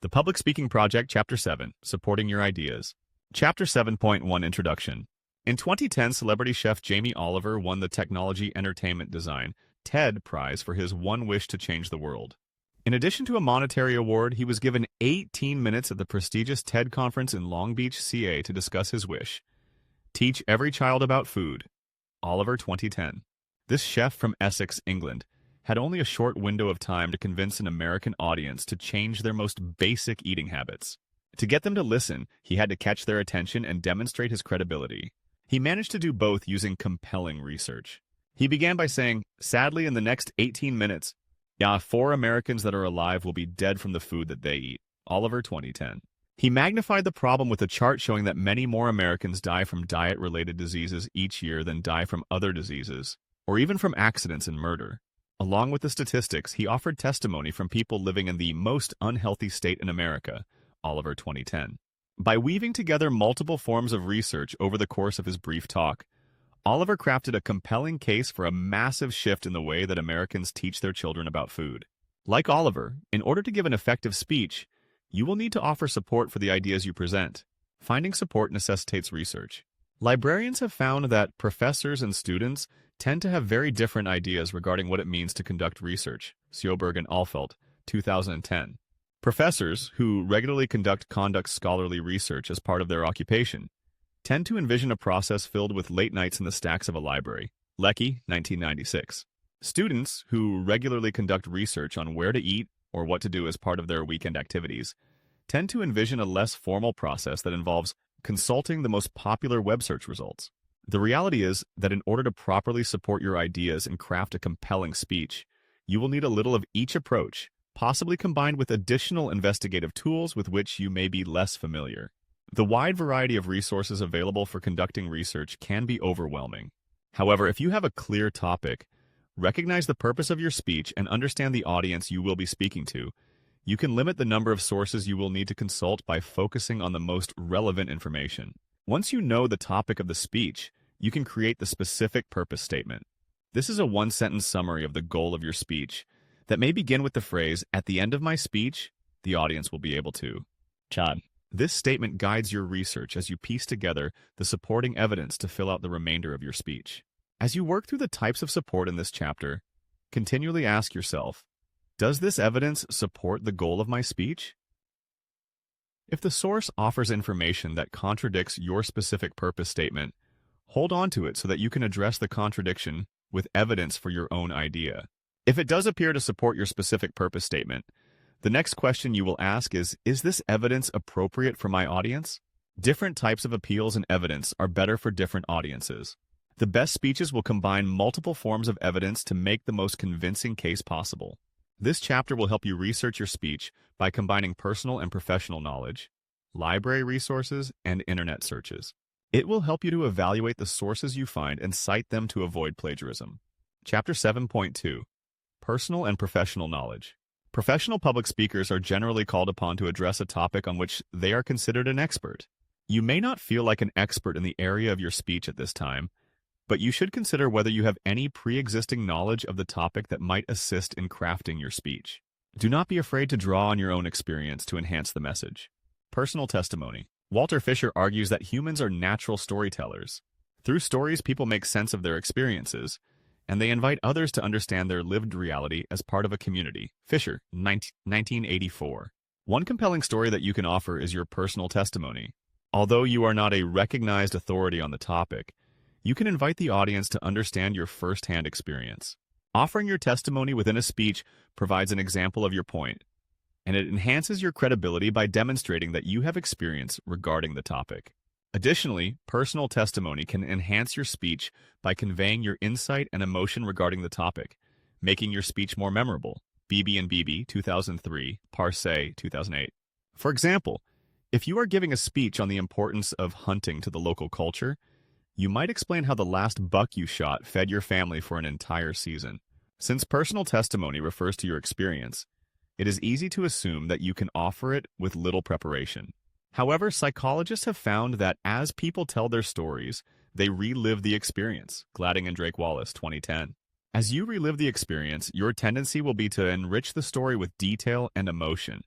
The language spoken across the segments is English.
The Public Speaking Project, Chapter 7, Supporting Your Ideas. Chapter 7.1 Introduction. In 2010, celebrity chef Jamie Oliver won the Technology Entertainment Design TED Prize for his One Wish to Change the World. In addition to a monetary award, he was given 18 minutes at the prestigious TED Conference in Long Beach, CA to discuss his wish. Teach every child about food. Oliver, 2010. This chef from Essex, England, had only a short window of time to convince an American audience to change their most basic eating habits. To get them to listen, he had to catch their attention and demonstrate his credibility. He managed to do both using compelling research. He began by saying, "Sadly, in the next 18 minutes, 4 Americans that are alive will be dead from the food that they eat." Oliver, 2010. He magnified the problem with a chart showing that many more Americans die from diet-related diseases each year than die from other diseases, or even from accidents and murder. Along with the statistics, he offered testimony from people living in the most unhealthy state in America, Oliver, 2010. By weaving together multiple forms of research over the course of his brief talk, Oliver crafted a compelling case for a massive shift in the way that Americans teach their children about food. Like Oliver, in order to give an effective speech, you will need to offer support for the ideas you present. Finding support necessitates research. Librarians have found that professors and students tend to have very different ideas regarding what it means to conduct research. Sjoberg and Alfelt, 2010. Professors, who regularly conduct scholarly research as part of their occupation, tend to envision a process filled with late nights in the stacks of a library. Leckie, 1996. Students, who regularly conduct research on where to eat or what to do as part of their weekend activities, tend to envision a less formal process that involves consulting the most popular web search results. The reality is that in order to properly support your ideas and craft a compelling speech, you will need a little of each approach, possibly combined with additional investigative tools with which you may be less familiar. The wide variety of resources available for conducting research can be overwhelming. However, if you have a clear topic, recognize the purpose of your speech, and understand the audience you will be speaking to, you can limit the number of sources you will need to consult by focusing on the most relevant information. Once you know the topic of the speech, you can create the specific purpose statement. This is a one-sentence summary of the goal of your speech that may begin with the phrase, "At the end of my speech, the audience will be able to." Chad. This statement guides your research as you piece together the supporting evidence to fill out the remainder of your speech. As you work through the types of support in this chapter, continually ask yourself, does this evidence support the goal of my speech? If the source offers information that contradicts your specific purpose statement, hold on to it so that you can address the contradiction with evidence for your own idea. If it does appear to support your specific purpose statement, the next question you will ask is this evidence appropriate for my audience? Different types of appeals and evidence are better for different audiences. The best speeches will combine multiple forms of evidence to make the most convincing case possible. This chapter will help you research your speech by combining personal and professional knowledge, library resources, and internet searches. It will help you to evaluate the sources you find and cite them to avoid plagiarism. Chapter 7.2. Personal and professional knowledge. Professional public speakers are generally called upon to address a topic on which they are considered an expert. You may not feel like an expert in the area of your speech at this time, but you should consider whether you have any pre-existing knowledge of the topic that might assist in crafting your speech. Do not be afraid to draw on your own experience to enhance the message. Personal testimony. Walter Fisher argues that humans are natural storytellers. Through stories, people make sense of their experiences, and they invite others to understand their lived reality as part of a community. Fisher, 1984. One compelling story that you can offer is your personal testimony. Although you are not a recognized authority on the topic, you can invite the audience to understand your first-hand experience. Offering your testimony within a speech provides an example of your point, and it enhances your credibility by demonstrating that you have experience regarding the topic. Additionally, personal testimony can enhance your speech by conveying your insight and emotion regarding the topic, making your speech more memorable. Beebe and Beebe, 2003, Parsay, 2008. For example, if you are giving a speech on the importance of hunting to the local culture, you might explain how the last buck you shot fed your family for an entire season. Since personal testimony refers to your experience, it is easy to assume that you can offer it with little preparation. However, psychologists have found that as people tell their stories, they relive the experience. Gladding and Drake Wallace, 2010. As you relive the experience, your tendency will be to enrich the story with detail and emotion,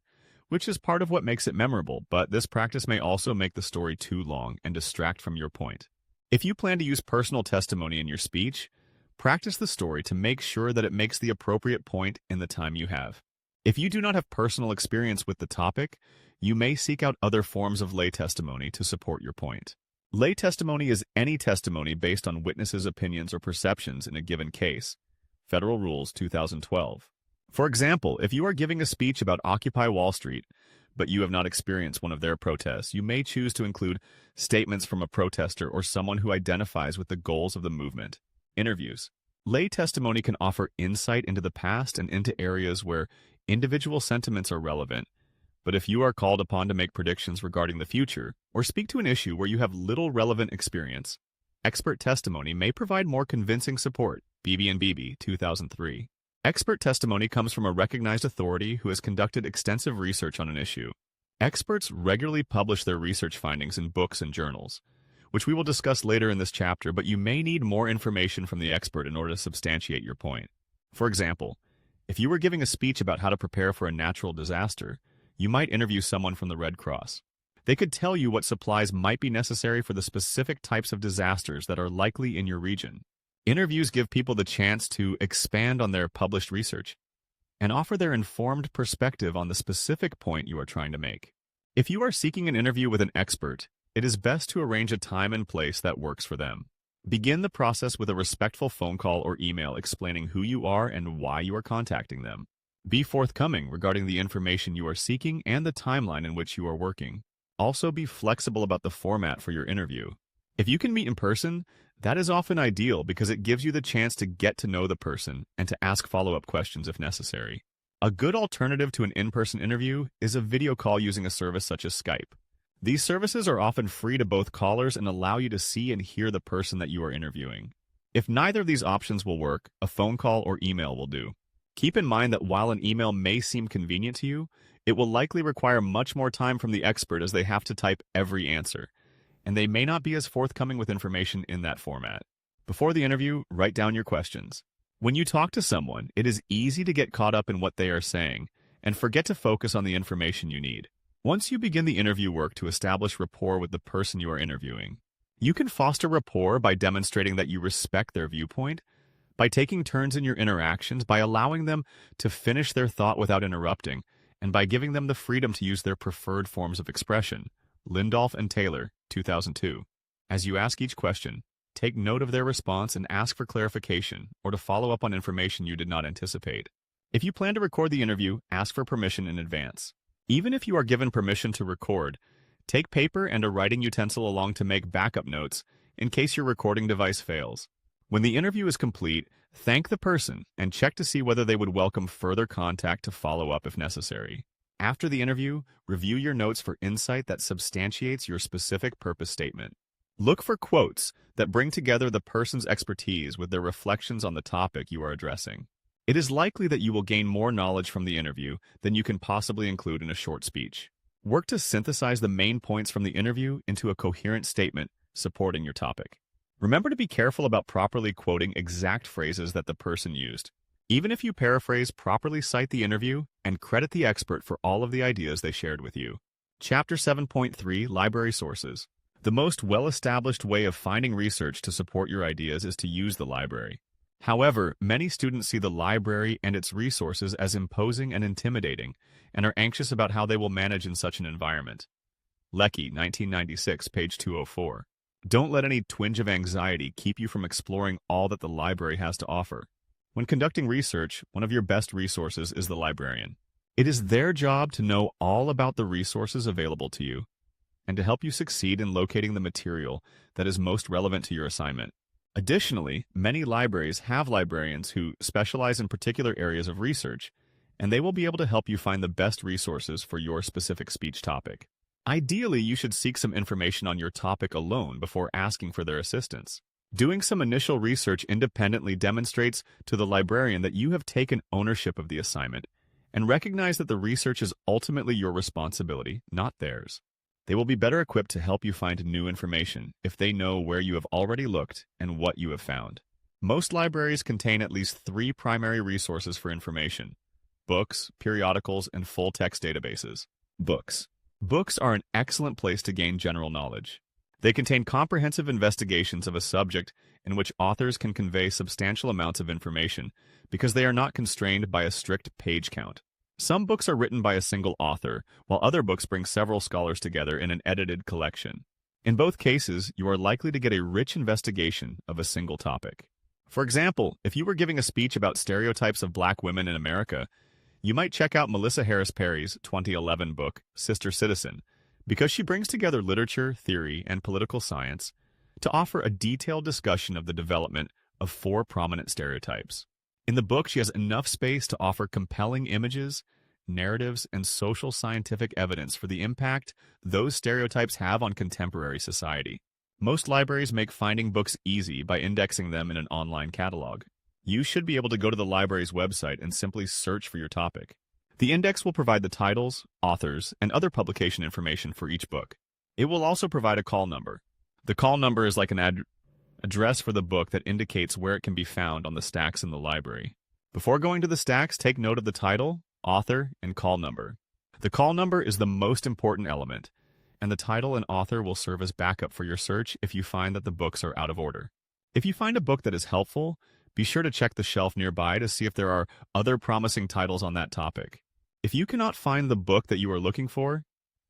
which is part of what makes it memorable, but this practice may also make the story too long and distract from your point. If you plan to use personal testimony in your speech, practice the story to make sure that it makes the appropriate point in the time you have. If you do not have personal experience with the topic, you may seek out other forms of lay testimony to support your point. Lay testimony is any testimony based on witnesses' opinions or perceptions in a given case. Federal Rules 2012. For example, if you are giving a speech about Occupy Wall Street, but you have not experienced one of their protests, you may choose to include statements from a protester or someone who identifies with the goals of the movement. Interviews. Lay testimony can offer insight into the past and into areas where individual sentiments are relevant. But if you are called upon to make predictions regarding the future or speak to an issue where you have little relevant experience, expert testimony may provide more convincing support. BB&BB 2003. Expert testimony comes from a recognized authority who has conducted extensive research on an issue. Experts regularly publish their research findings in books and journals, which we will discuss later in this chapter, but you may need more information from the expert in order to substantiate your point. For example, if you were giving a speech about how to prepare for a natural disaster, you might interview someone from the Red Cross. They could tell you what supplies might be necessary for the specific types of disasters that are likely in your region. Interviews give people the chance to expand on their published research and offer their informed perspective on the specific point you are trying to make. If you are seeking an interview with an expert, it is best to arrange a time and place that works for them. Begin the process with a respectful phone call or email explaining who you are and why you are contacting them. Be forthcoming regarding the information you are seeking and the timeline in which you are working. Also, be flexible about the format for your interview. If you can meet in person, that is often ideal because it gives you the chance to get to know the person and to ask follow-up questions if necessary. A good alternative to an in-person interview is a video call using a service such as Skype. These services are often free to both callers and allow you to see and hear the person that you are interviewing. If neither of these options will work, a phone call or email will do. Keep in mind that while an email may seem convenient to you, it will likely require much more time from the expert as they have to type every answer, and they may not be as forthcoming with information in that format. Before the interview, write down your questions. When you talk to someone, it is easy to get caught up in what they are saying and forget to focus on the information you need. Once you begin the interview work to establish rapport with the person you are interviewing, you can foster rapport by demonstrating that you respect their viewpoint, by taking turns in your interactions, by allowing them to finish their thought without interrupting, and by giving them the freedom to use their preferred forms of expression. Lindolf and Taylor, 2002. As you ask each question, take note of their response and ask for clarification or to follow up on information you did not anticipate. If you plan to record the interview, ask for permission in advance. Even if you are given permission to record, take paper and a writing utensil along to make backup notes in case your recording device fails. When the interview is complete, thank the person and check to see whether they would welcome further contact to follow up if necessary. After the interview, review your notes for insight that substantiates your specific purpose statement. Look for quotes that bring together the person's expertise with their reflections on the topic you are addressing. It is likely that you will gain more knowledge from the interview than you can possibly include in a short speech. Work to synthesize the main points from the interview into a coherent statement supporting your topic. Remember to be careful about properly quoting exact phrases that the person used. Even if you paraphrase, properly cite the interview and credit the expert for all of the ideas they shared with you. Chapter 7.3 Library Sources. The most well-established way of finding research to support your ideas is to use the library. However, many students see the library and its resources as imposing and intimidating, and are anxious about how they will manage in such an environment. Leckie, 1996, page 204. Don't let any twinge of anxiety keep you from exploring all that the library has to offer. When conducting research, one of your best resources is the librarian. It is their job to know all about the resources available to you and to help you succeed in locating the material that is most relevant to your assignment. Additionally, many libraries have librarians who specialize in particular areas of research, and they will be able to help you find the best resources for your specific speech topic. Ideally, you should seek some information on your topic alone before asking for their assistance. Doing some initial research independently demonstrates to the librarian that you have taken ownership of the assignment and recognize that the research is ultimately your responsibility, not theirs. They will be better equipped to help you find new information if they know where you have already looked and what you have found. Most libraries contain at least 3 primary resources for information: books, periodicals, and full-text databases. Books. Books are an excellent place to gain general knowledge. They contain comprehensive investigations of a subject in which authors can convey substantial amounts of information because they are not constrained by a strict page count. Some books are written by a single author, while other books bring several scholars together in an edited collection. In both cases, you are likely to get a rich investigation of a single topic. For example, if you were giving a speech about stereotypes of black women in America, you might check out Melissa Harris Perry's 2011 book, Sister Citizen, because she brings together literature, theory, and political science to offer a detailed discussion of the development of 4 prominent stereotypes. In the book, she has enough space to offer compelling images, narratives, and social scientific evidence for the impact those stereotypes have on contemporary society. Most libraries make finding books easy by indexing them in an online catalog. You should be able to go to the library's website and simply search for your topic. The index will provide the titles, authors, and other publication information for each book. It will also provide a call number. The call number is like an address for the book that indicates where it can be found on the stacks in the library. Before going to the stacks, take note of the title, author, and call number. The call number is the most important element, and the title and author will serve as backup for your search if you find that the books are out of order. If you find a book that is helpful, be sure to check the shelf nearby to see if there are other promising titles on that topic. If you cannot find the book that you are looking for,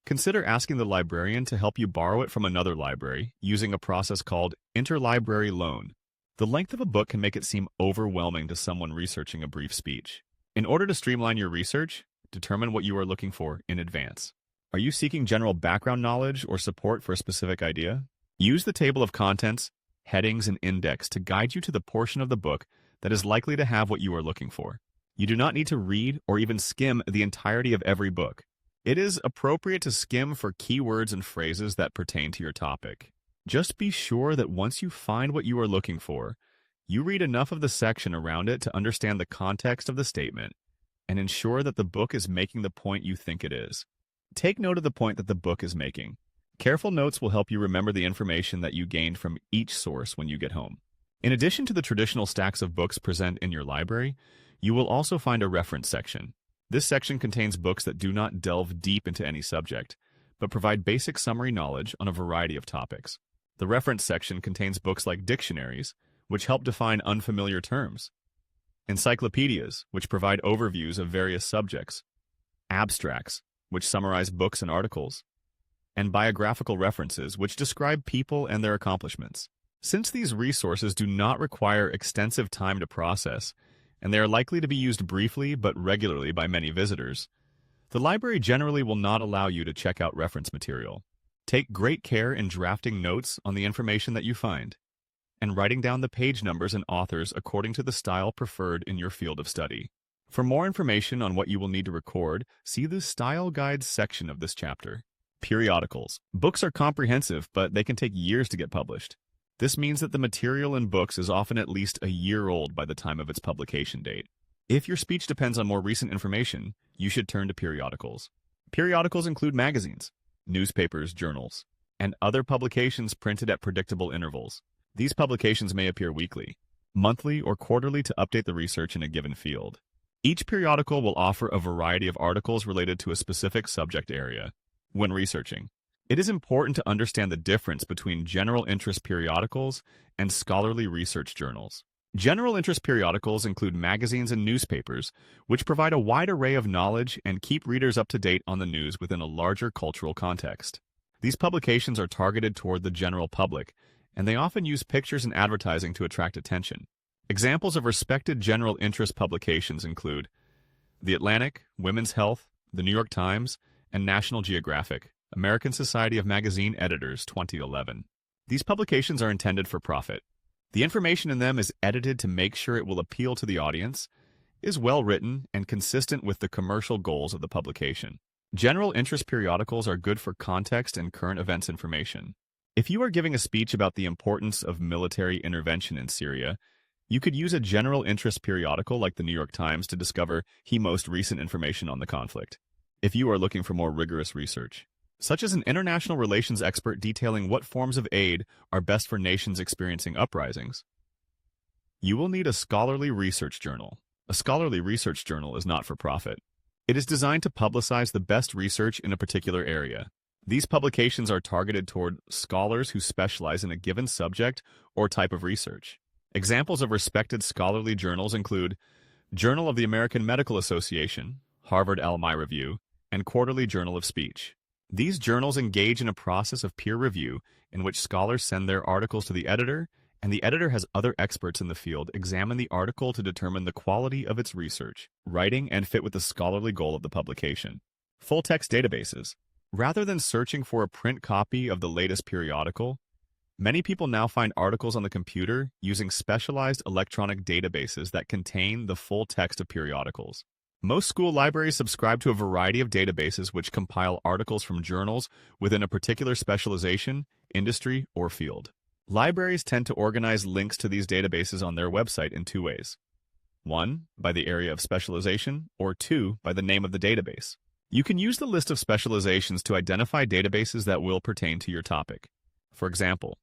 consider asking the librarian to help you borrow it from another library using a process called interlibrary loan. The length of a book can make it seem overwhelming to someone researching a brief speech. In order to streamline your research, determine what you are looking for in advance. Are you seeking general background knowledge or support for a specific idea? Use the table of contents, headings, and index to guide you to the portion of the book that is likely to have what you are looking for. You do not need to read or even skim the entirety of every book. It is appropriate to skim for keywords and phrases that pertain to your topic. Just be sure that once you find what you are looking for, you read enough of the section around it to understand the context of the statement and ensure that the book is making the point you think it is. Take note of the point that the book is making. Careful notes will help you remember the information that you gained from each source when you get home. In addition to the traditional stacks of books present in your library, you will also find a reference section. This section contains books that do not delve deep into any subject, but provide basic summary knowledge on a variety of topics. The reference section contains books like dictionaries, which help define unfamiliar terms, encyclopedias, which provide overviews of various subjects, abstracts, which summarize books and articles, and biographical references, which describe people and their accomplishments. Since these resources do not require extensive time to process, and they are likely to be used briefly but regularly by many visitors, the library generally will not allow you to check out reference material. Take great care in drafting notes on the information that you find, and writing down the page numbers and authors according to the style preferred in your field of study. For more information on what you will need to record, see the Style Guides section of this chapter. Periodicals. Books are comprehensive, but they can take years to get published. This means that the material in books is often at least a year old by the time of its publication date. If your speech depends on more recent information, you should turn to periodicals. Periodicals include magazines, newspapers, journals, and other publications printed at predictable intervals. These publications may appear weekly, monthly, or quarterly to update the research in a given field. Each periodical will offer a variety of articles related to a specific subject area. When researching, it is important to understand the difference between general interest periodicals and scholarly research journals. General interest periodicals include magazines and newspapers, which provide a wide array of knowledge and keep readers up to date on the news within a larger cultural context. These publications are targeted toward the general public, and they often use pictures and advertising to attract attention. Examples of respected general interest publications include The Atlantic, Women's Health, The New York Times, and National Geographic, American Society of Magazine Editors, 2011. These publications are intended for profit. The information in them is edited to make sure it will appeal to the audience, is well written, and consistent with the commercial goals of the publication. General interest periodicals are good for context and current events information. If you are giving a speech about the importance of military intervention in Syria, you could use a general interest periodical like the New York Times to discover the most recent information on the conflict. If you are looking for more rigorous research, such as an international relations expert detailing what forms of aid are best for nations experiencing uprisings, you will need a scholarly research journal. A scholarly research journal is not for profit. It is designed to publicize the best research in a particular area. These publications are targeted toward scholars who specialize in a given subject or type of research. Examples of respected scholarly journals include Journal of the American Medical Association, Harvard Alumni Review, and Quarterly Journal of Speech. These journals engage in a process of peer review in which scholars send their articles to the editor, and the editor has other experts in the field examine the article to determine the quality of its research, writing, and fit with the scholarly goal of the publication. Full-text databases. Rather than searching for a print copy of the latest periodical, many people now find articles on the computer using specialized electronic databases that contain the full text of periodicals. Most school libraries subscribe to a variety of databases which compile articles from journals within a particular specialization, industry, or field. Libraries tend to organize links to these databases on their website in two ways. 1, by the area of specialization, or 2, by the name of the database. You can use the list of specializations to identify databases that will pertain to your topic. For example,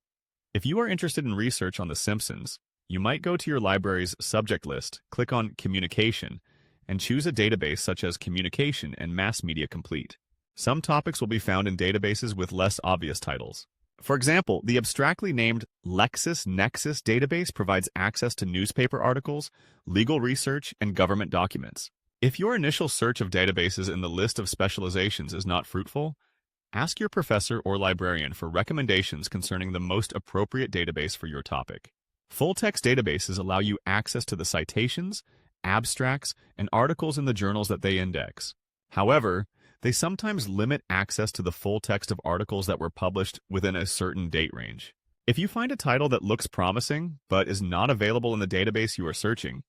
if you are interested in research on The Simpsons, you might go to your library's subject list, click on Communication, and choose a database such as Communication and Mass Media Complete. Some topics will be found in databases with less obvious titles. For example, the abstractly named LexisNexis database provides access to newspaper articles, legal research, and government documents. If your initial search of databases in the list of specializations is not fruitful, ask your professor or librarian for recommendations concerning the most appropriate database for your topic. Full-text databases allow you access to the citations, abstracts, and articles in the journals that they index. However, they sometimes limit access to the full text of articles that were published within a certain date range. If you find a title that looks promising but is not available in the database you are searching,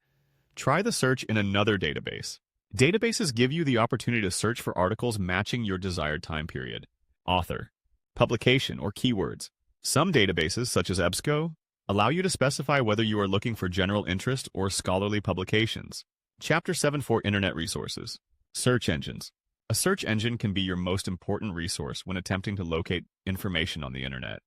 try the search in another database. Databases give you the opportunity to search for articles matching your desired time period. Author, publication, or keywords. Some databases, such as EBSCO, allow you to specify whether you are looking for general interest or scholarly publications. Chapter 7 for Internet Resources. Search engines. A search engine can be your most important resource when attempting to locate information on the internet.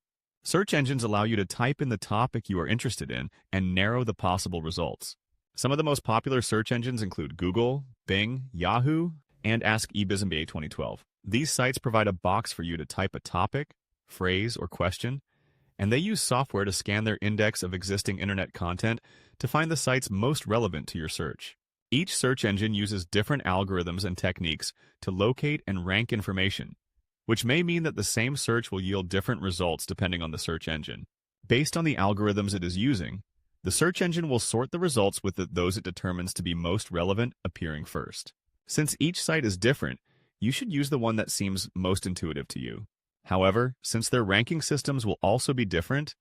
Search engines allow you to type in the topic you are interested in and narrow the possible results. Some of the most popular search engines include Google, Bing, Yahoo, and Ask eBizMBA 2012. These sites provide a box for you to type a topic, phrase, or question, and they use software to scan their index of existing internet content to find the sites most relevant to your search. Each search engine uses different algorithms and techniques to locate and rank information, which may mean that the same search will yield different results depending on the search engine. Based on the algorithms it is using, the search engine will sort the results with those it determines to be most relevant appearing first. Since each site is different, you should use the one that seems most intuitive to you. However, since their ranking systems will also be different,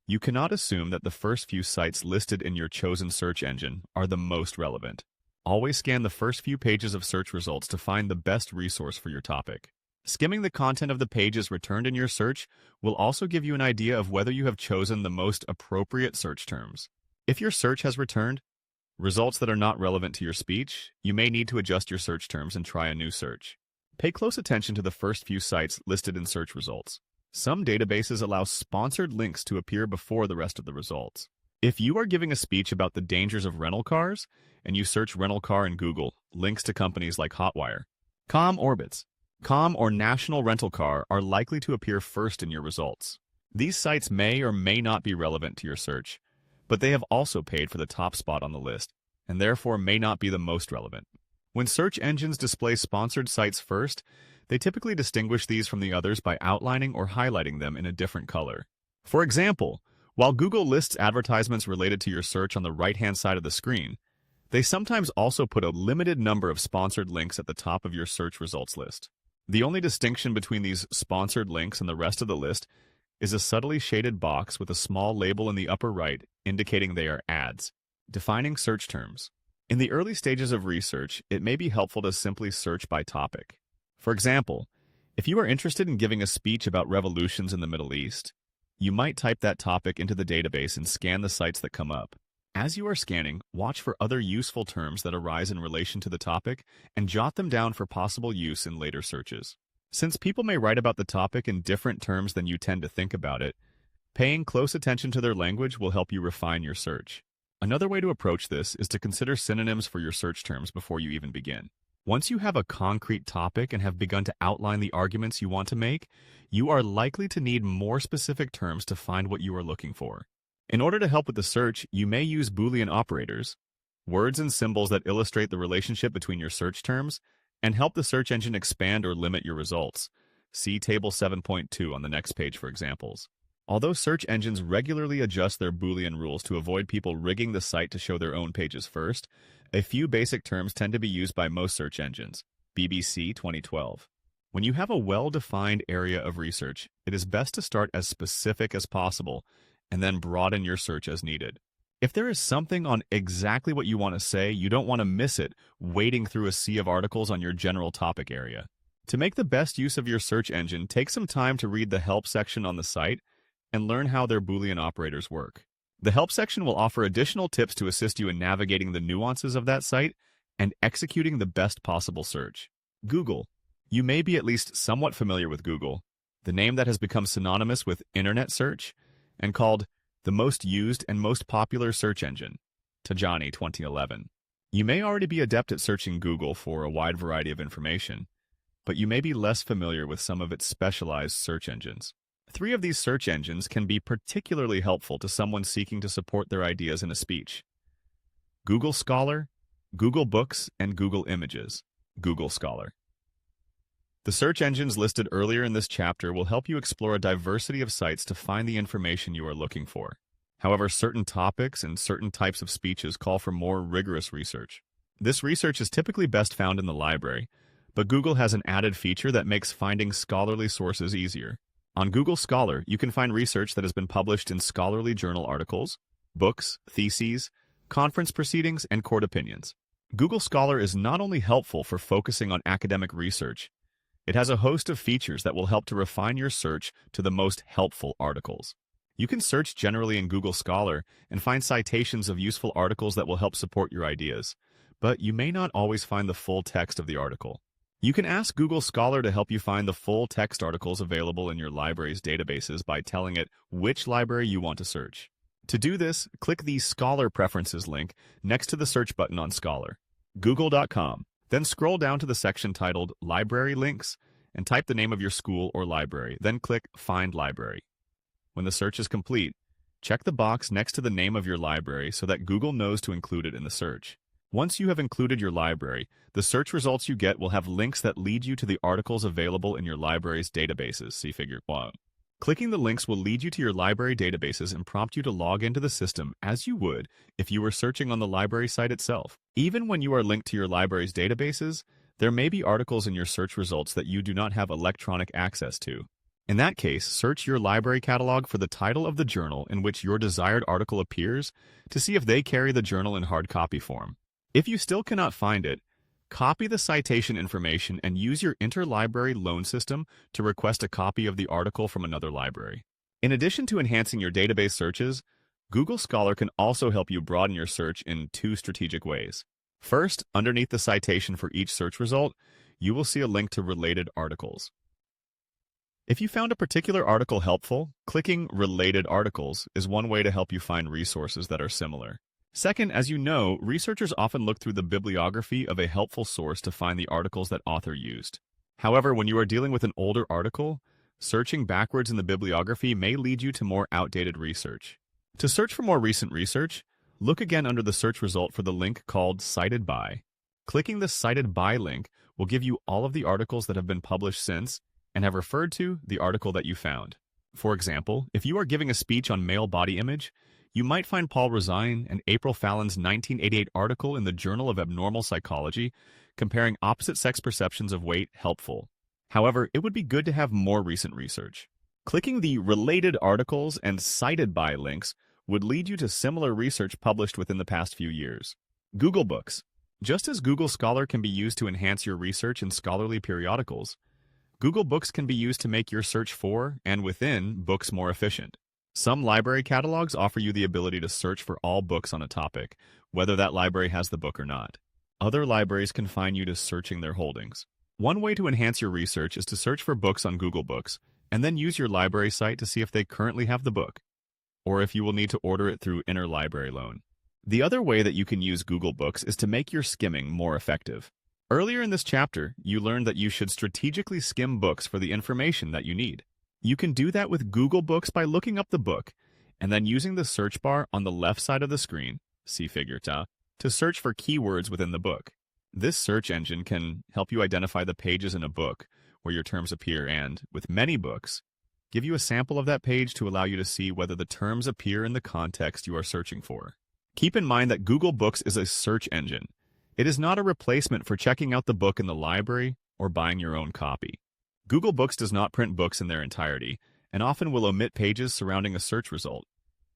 you cannot assume that the first few sites listed in your chosen search engine are the most relevant. Always scan the first few pages of search results to find the best resource for your topic. Skimming the content of the pages returned in your search will also give you an idea of whether you have chosen the most appropriate search terms. If your search has returned results that are not relevant to your speech, you may need to adjust your search terms and try a new search. Pay close attention to the first few sites listed in search results. Some databases allow sponsored links to appear before the rest of the results. If you are giving a speech about the dangers of rental cars, and you search rental car in Google, links to companies like Hotwire, Orbitz, or National Rental Car are likely to appear first in your results. These sites may or may not be relevant to your search, but they have also paid for the top spot on the list, and therefore may not be the most relevant. When search engines display sponsored sites first, they typically distinguish these from the others by outlining or highlighting them in a different color. For example, while Google lists advertisements related to your search on the right-hand side of the screen, they sometimes also put a limited number of sponsored links at the top of your search results list. The only distinction between these sponsored links and the rest of the list is a subtly shaded box with a small label in the upper right indicating they are ads, defining search terms. In the early stages of research, it may be helpful to simply search by topic. For example, if you are interested in giving a speech about revolutions in the Middle East, you might type that topic into the database and scan the sites that come up. As you are scanning, watch for other useful terms that arise in relation to the topic and jot them down for possible use in later searches. Since people may write about the topic in different terms than you tend to think about it, paying close attention to their language will help you refine your search. Another way to approach this is to consider synonyms for your search terms before you even begin. Once you have a concrete topic and have begun to outline the arguments you want to make, you are likely to need more specific terms to find what you are looking for. In order to help with the search, you may use Boolean operators, words and symbols that illustrate the relationship between your search terms, and help the search engine expand or limit your results. See Table 7.2 on the next page for examples. Although search engines regularly adjust their Boolean rules to avoid people rigging the site to show their own pages first, a few basic terms tend to be used by most search engines. BBC 2012. When you have a well-defined area of research, it is best to start as specific as possible and then broaden your search as needed. If there is something on exactly what you want to say, you don't want to miss it wading through a sea of articles on your general topic area. To make the best use of your search engine, take some time to read the help section on the site and learn how their Boolean operators work. The help section will offer additional tips to assist you in navigating the nuances of that site and executing the best possible search. Google. You may be at least somewhat familiar with Google, the name that has become synonymous with internet search and called the most used and most popular search engine. Tajani 2011. You may already be adept at searching Google for a wide variety of information, but you may be less familiar with some of its specialized search engines. 3 of these search engines can be particularly helpful to someone seeking to support their ideas in a speech: Google Scholar, Google Books, and Google Images. Google Scholar. The search engines listed earlier in this chapter will help you explore a diversity of sites to find the information you are looking for. However, certain topics and certain types of speeches call for more rigorous research. This research is typically best found in the library, but Google has an added feature that makes finding scholarly sources easier. On Google Scholar, you can find research that has been published in scholarly journal articles, books, theses, conference proceedings, and court opinions. Google Scholar is not only helpful for focusing on academic research, it has a host of features that will help to refine your search to the most helpful articles. You can search generally in Google Scholar and find citations of useful articles that will help support your ideas, but you may not always find the full text of the article. You can ask Google Scholar to help you find the full text articles available in your library's databases by telling it which library you want to search. To do this, click the Scholar Preferences link next to the search button on Scholar. Google.com. Then scroll down to the section titled Library Links and type the name of your school or library, then click Find Library. When the search is complete, check the box next to the name of your library so that Google knows to include it in the search. Once you have included your library, the search results you get will have links that lead you to the articles available in your library's databases. See Figure 1. Clicking the links will lead you to your library databases and prompt you to log into the system as you would if you were searching on the library site itself. Even when you are linked to your library's databases, there may be articles in your search results that you do not have electronic access to. In that case, search your library catalog for the title of the journal in which your desired article appears to see if they carry the journal in hard copy form. If you still cannot find it, copy the citation information and use your interlibrary loan system to request a copy of the article from another library. In addition to enhancing your database searches, Google Scholar can also help you broaden your search in 2 strategic ways. First, underneath the citation for each search result, you will see a link to related articles. If you found a particular article helpful, clicking Related Articles is one way to help you find resources that are similar. Second, as you know, researchers often look through the bibliography of a helpful source to find the articles that author used. However, when you are dealing with an older article, searching backwards in the bibliography may lead you to more outdated research. To search for more recent research, look again under the search result for the link called Cited By. Clicking the Cited By link will give you all of the articles that have been published since and have referred to the article that you found. For example, if you are giving a speech on male body image, you might find Paul Razine and April Fallon's 1988 article in the Journal of Abnormal Psychology comparing opposite-sex perceptions of weight helpful. However, it would be good to have more recent research. Clicking the Related Articles and Cited By links would lead you to similar research published within the past few years. Google Books. Just as Google Scholar can be used to enhance your research in scholarly periodicals, Google Books can be used to make your search for and within books more efficient. Some library catalogs offer you the ability to search for all books on a topic, whether that library has the book or not. Other libraries confine you to searching their holdings. One way to enhance your research is to search for books on Google Books, and then use your library site to see if they currently have the book, or if you will need to order it through interlibrary loan. The other way that you can use Google Books is to make your skimming more effective. Earlier in this chapter, you learned that you should strategically skim books for the information that you need. You can do that with Google Books by looking up the book and then using the search bar on the left side of the screen, see figure ta, to search for keywords within the book. This search engine can help you identify the pages in a book where your terms appear and, with many books, give you a sample of that page to allow you to see whether the terms appear in the context you are searching for. Keep in mind that Google Books is a search engine. It is not a replacement for checking out the book in the library or buying your own copy. Google Books does not print books in their entirety and often will omit pages surrounding a search result.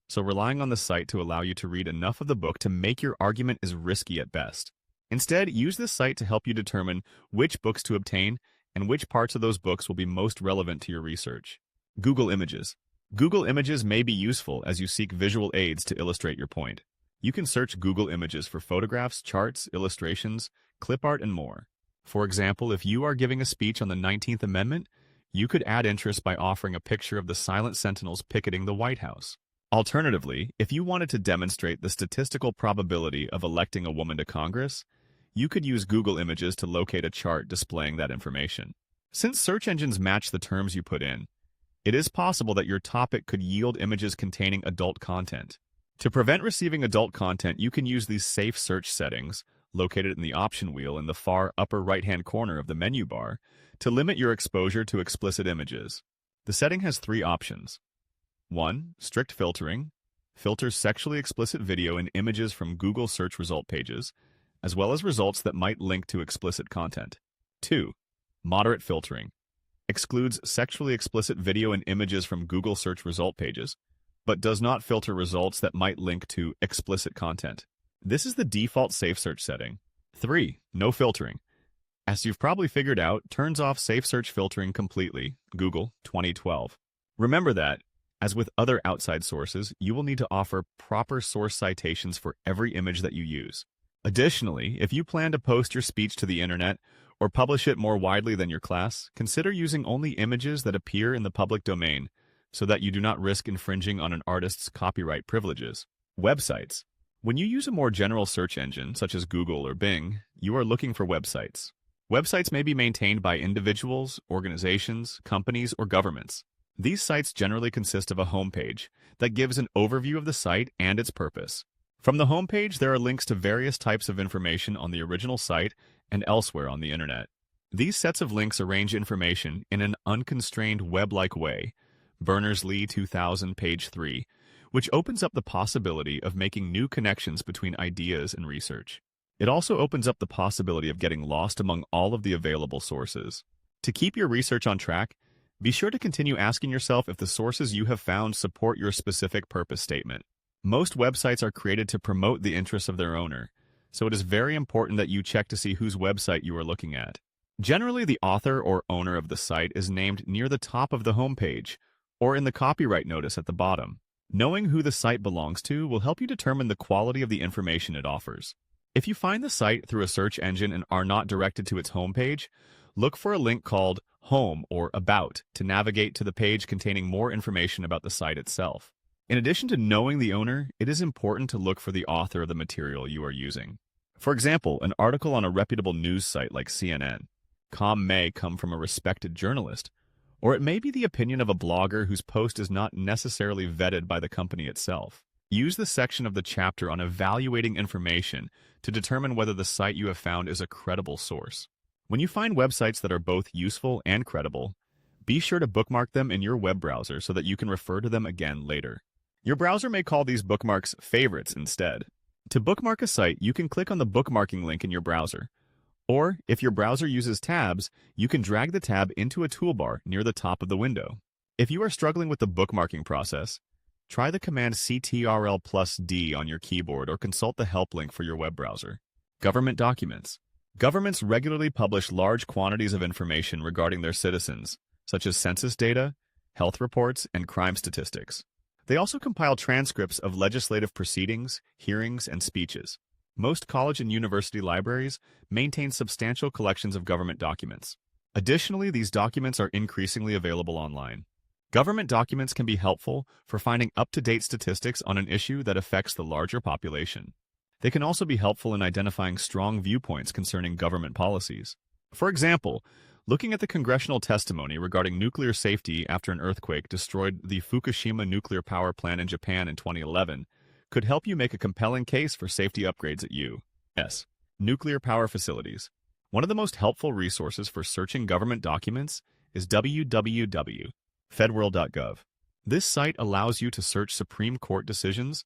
So relying on the site to allow you to read enough of the book to make your argument is risky at best. Instead, use this site to help you determine which books to obtain and which parts of those books will be most relevant to your research. Google Images. Google Images may be useful as you seek visual aids to illustrate your point. You can search Google Images for photographs, charts, illustrations, clip art, and more. For example, if you are giving a speech on the 19th Amendment, you could add interest by offering a picture of the silent sentinels picketing the White House. Alternatively, if you wanted to demonstrate the statistical probability of electing a woman to Congress, you could use Google Images to locate a chart displaying that information. Since search engines match the terms you put in, it is possible that your topic could yield images containing adult content. To prevent receiving adult content, you can use these safe search settings, located in the option wheel in the far upper right-hand corner of the menu bar, to limit your exposure to explicit images. The setting has 3 options. 1. Strict filtering. Filters sexually explicit video and images from Google search result pages, as well as results that might link to explicit content. 2. Moderate filtering. Excludes sexually explicit video and images from Google search result pages, but does not filter results that might link to explicit content. This is the default safe search setting. 3. No filtering. As you've probably figured out, turns off safe search filtering completely. Google, 2012. Remember that, as with other outside sources, you will need to offer proper source citations for every image that you use. Additionally, if you plan to post your speech to the internet or publish it more widely than your class, consider using only images that appear in the public domain so that you do not risk infringing on an artist's copyright privileges. Websites. When you use a more general search engine, such as Google or Bing, you are looking for websites. Websites may be maintained by individuals, organizations, companies, or governments. These sites generally consist of a homepage that gives an overview of the site and its purpose. From the homepage, there are links to various types of information on the original site and elsewhere on the internet. These sets of links arrange information in an unconstrained web-like way, Berners-Lee 2000, page 3, which opens up the possibility of making new connections between ideas and research. It also opens up the possibility of getting lost among all of the available sources. To keep your research on track, be sure to continue asking yourself if the sources you have found support your specific purpose statement. Most websites are created to promote the interests of their owner, so it is very important that you check to see whose website you are looking at. Generally, the author or owner of the site is named near the top of the homepage, or in the copyright notice at the bottom. Knowing who the site belongs to will help you determine the quality of the information it offers. If you find the site through a search engine and are not directed to its homepage, look for a link called Home or About to navigate to the page containing more information about the site itself. In addition to knowing the owner, it is important to look for the author of the material you are using. For example, an article on a reputable news site like CNN may come from a respected journalist, or it may be the opinion of a blogger whose post is not necessarily vetted by the company itself. Use the section of the chapter on evaluating information to determine whether the site you have found is a credible source. When you find websites that are both useful and credible, be sure to bookmark them in your web browser so that you can refer to them again later. Your browser may call these bookmarks favorites instead. To bookmark a site, you can click on the bookmarking link in your browser. Or, if your browser uses tabs, you can drag the tab into a toolbar near the top of the window. If you are struggling with the bookmarking process, try the command Ctrl+D on your keyboard or consult the help link for your web browser. Government documents. Governments regularly publish large quantities of information regarding their citizens, such as census data, health reports, and crime statistics. They also compile transcripts of legislative proceedings, hearings, and speeches. Most college and university libraries maintain substantial collections of government documents. Additionally, these documents are increasingly available online. Government documents can be helpful for finding up-to-date statistics on an issue that affects the larger population. They can also be helpful in identifying strong viewpoints concerning government policies. For example, looking at the congressional testimony regarding nuclear safety after an earthquake destroyed the Fukushima nuclear power plant in Japan in 2011 could help you make a compelling case for safety upgrades at U.S. nuclear power facilities. One of the most helpful resources for searching government documents is www.fedworld.gov. This site allows you to search Supreme Court decisions,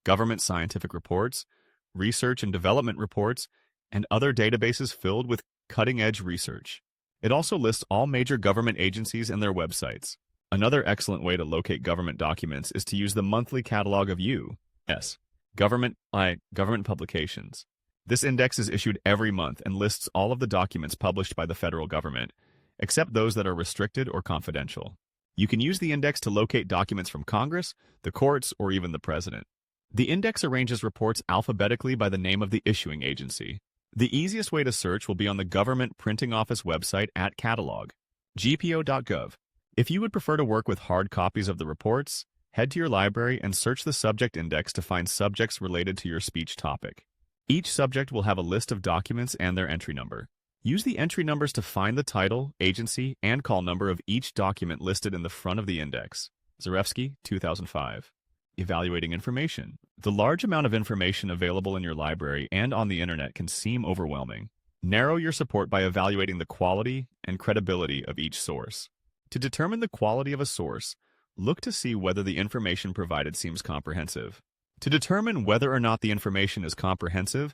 government scientific reports, research and development reports, and other databases filled with cutting-edge research. It also lists all major government agencies and their websites. Another excellent way to locate government documents is to use the monthly catalog of U.S. government publications. This index is issued every month and lists all of the documents published by the federal government, except those that are restricted or confidential. You can use the index to locate documents from Congress, the courts, or even the president. The index arranges reports alphabetically by the name of the issuing agency. The easiest way to search will be on the Government Printing Office website at catalog, gpo.gov. If you would prefer to work with hard copies of the reports, head to your library and search the subject index to find subjects related to your speech topic. Each subject will have a list of documents and their entry number. Use the entry numbers to find the title, agency, and call number of each document listed in the front of the index. Zarefsky, 2005. Evaluating information. The large amount of information available in your library and on the internet can seem overwhelming. Narrow your support by evaluating the quality and credibility of each source. To determine the quality of a source, look to see whether the information provided seems comprehensive. To determine whether or not the information is comprehensive,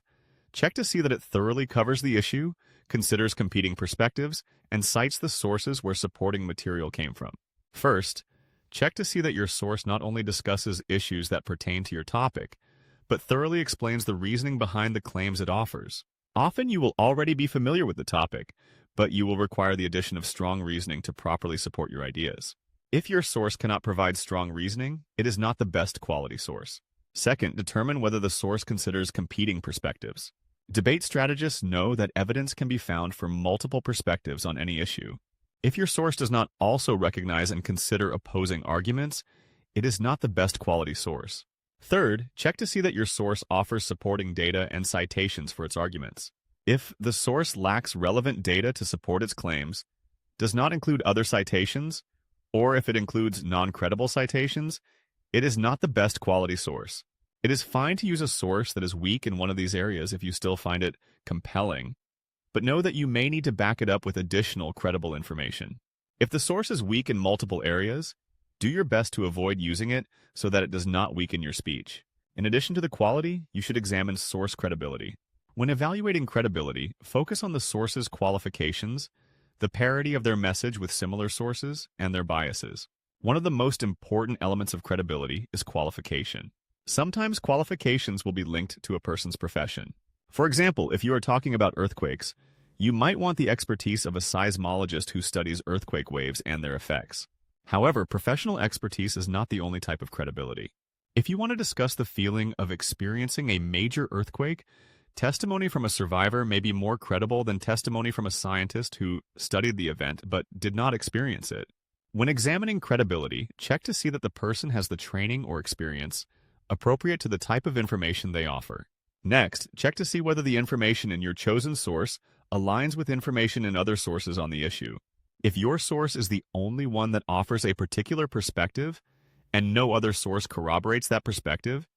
check to see that it thoroughly covers the issue, considers competing perspectives, and cites the sources where supporting material came from. First, check to see that your source not only discusses issues that pertain to your topic, but thoroughly explains the reasoning behind the claims it offers. Often you will already be familiar with the topic, but you will require the addition of strong reasoning to properly support your ideas. If your source cannot provide strong reasoning, it is not the best quality source. Second, determine whether the source considers competing perspectives. Debate strategists know that evidence can be found from multiple perspectives on any issue. If your source does not also recognize and consider opposing arguments, it is not the best quality source. Third, check to see that your source offers supporting data and citations for its arguments. If the source lacks relevant data to support its claims, does not include other citations, or if it includes non-credible citations, it is not the best quality source. It is fine to use a source that is weak in one of these areas if you still find it compelling, but know that you may need to back it up with additional credible information. If the source is weak in multiple areas, do your best to avoid using it so that it does not weaken your speech. In addition to the quality, you should examine source credibility. When evaluating credibility, focus on the source's qualifications, the parity of their message with similar sources, and their biases. One of the most important elements of credibility is qualification. Sometimes qualifications will be linked to a person's profession. For example, if you are talking about earthquakes, you might want the expertise of a seismologist who studies earthquake waves and their effects. However, professional expertise is not the only type of credibility. If you want to discuss the feeling of experiencing a major earthquake, testimony from a survivor may be more credible than testimony from a scientist who studied the event but did not experience it. When examining credibility, check to see that the person has the training or experience appropriate to the type of information they offer. Next, check to see whether the information in your chosen source aligns with information in other sources on the issue. If your source is the only one that offers a particular perspective and no other source corroborates that perspective,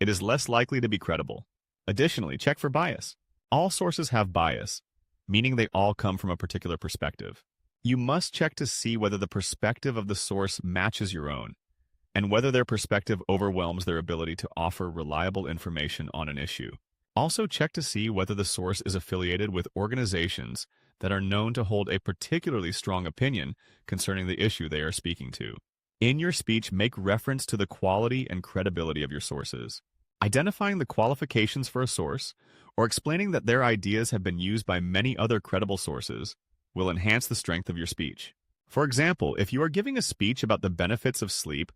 it is less likely to be credible. Additionally, check for bias. All sources have bias, meaning they all come from a particular perspective. You must check to see whether the perspective of the source matches your own, and whether their perspective overwhelms their ability to offer reliable information on an issue. Also check to see whether the source is affiliated with organizations that are known to hold a particularly strong opinion concerning the issue they are speaking to. In your speech, make reference to the quality and credibility of your sources. Identifying the qualifications for a source, or explaining that their ideas have been used by many other credible sources, will enhance the strength of your speech. For example, if you are giving a speech about the benefits of sleep,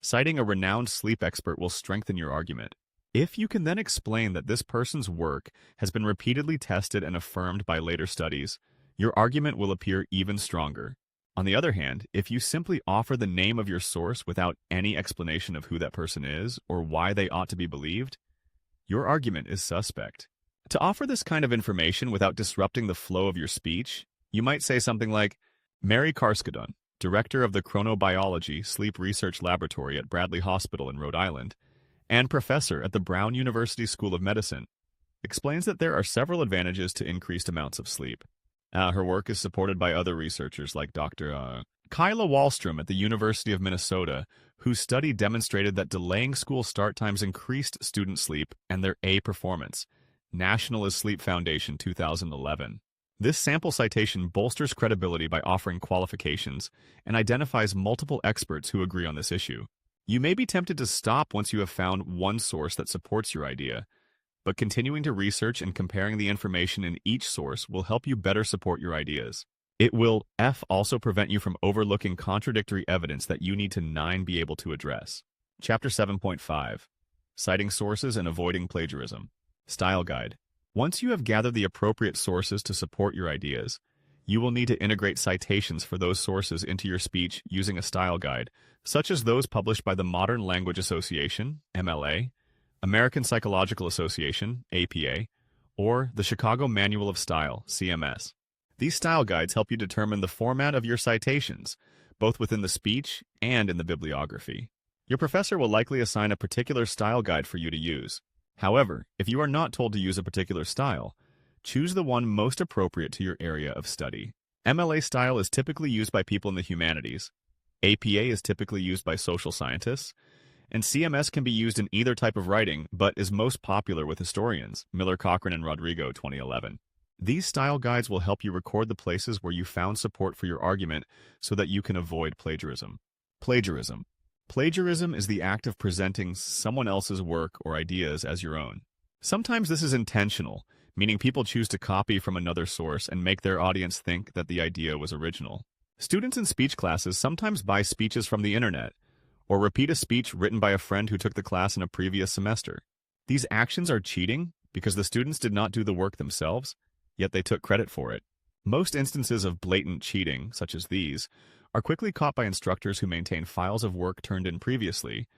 citing a renowned sleep expert will strengthen your argument. If you can then explain that this person's work has been repeatedly tested and affirmed by later studies, your argument will appear even stronger. On the other hand, if you simply offer the name of your source without any explanation of who that person is or why they ought to be believed, your argument is suspect. To offer this kind of information without disrupting the flow of your speech, you might say something like, Mary Karskadon, director of the Chronobiology Sleep Research Laboratory at Bradley Hospital in Rhode Island, and professor at the Brown University School of Medicine, explains that there are several advantages to increased amounts of sleep. Her work is supported by other researchers like Dr. Kyla Wallstrom at the University of Minnesota, whose study demonstrated that delaying school start times increased student sleep and their A performance. National Sleep Foundation 2011. This sample citation bolsters credibility by offering qualifications and identifies multiple experts who agree on this issue. You may be tempted to stop once you have found one source that supports your idea, but continuing to research and comparing the information in each source will help you better support your ideas. It will also prevent you from overlooking contradictory evidence that you need to be able to address. Chapter 7.5. Citing Sources and Avoiding Plagiarism. Style Guide. Once you have gathered the appropriate sources to support your ideas, you will need to integrate citations for those sources into your speech using a style guide, such as those published by the Modern Language Association, MLA, American Psychological Association, APA, or the Chicago Manual of Style, CMS. These style guides help you determine the format of your citations, both within the speech and in the bibliography. Your professor will likely assign a particular style guide for you to use. However, if you are not told to use a particular style, choose the one most appropriate to your area of study. MLA style is typically used by people in the humanities, APA is typically used by social scientists, and CMS can be used in either type of writing, but is most popular with historians, Miller, Cochran, and Rodrigo, 2011. These style guides will help you record the places where you found support for your argument so that you can avoid plagiarism. Plagiarism. Plagiarism is the act of presenting someone else's work or ideas as your own. Sometimes this is intentional, meaning people choose to copy from another source and make their audience think that the idea was original. Students in speech classes sometimes buy speeches from the internet, or repeat a speech written by a friend who took the class in a previous semester. These actions are cheating because the students did not do the work themselves, yet they took credit for it. Most instances of blatant cheating, such as these, are quickly caught by instructors who maintain files of work turned in previously,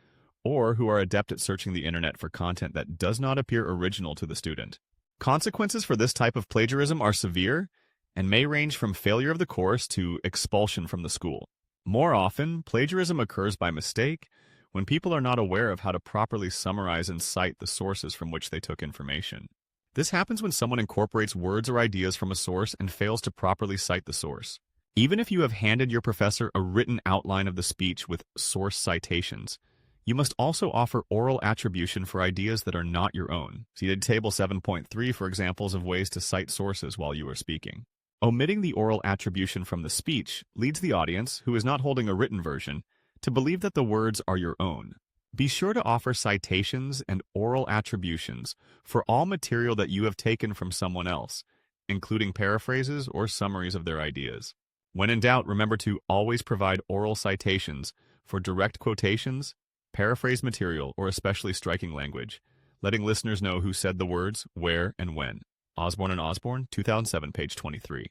or who are adept at searching the internet for content that does not appear original to the student. Consequences for this type of plagiarism are severe and may range from failure of the course to expulsion from the school. More often, plagiarism occurs by mistake when people are not aware of how to properly summarize and cite the sources from which they took information. This happens when someone incorporates words or ideas from a source and fails to properly cite the source. Even if you have handed your professor a written outline of the speech with source citations, you must also offer oral attribution for ideas that are not your own. See Table 7.3 for examples of ways to cite sources while you are speaking. Omitting the oral attribution from the speech leads the audience, who is not holding a written version, to believe that the words are your own. Be sure to offer citations and oral attributions for all material that you have taken from someone else, including paraphrases or summaries of their ideas. When in doubt, remember to always provide oral citations for direct quotations, paraphrase material, or especially striking language, letting listeners know who said the words, where, and when. Osborne and Osborne, 2007, page 23.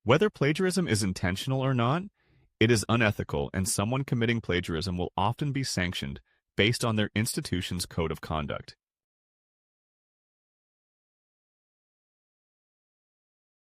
Whether plagiarism is intentional or not, it is unethical, and someone committing plagiarism will often be sanctioned based on their institution's code of conduct.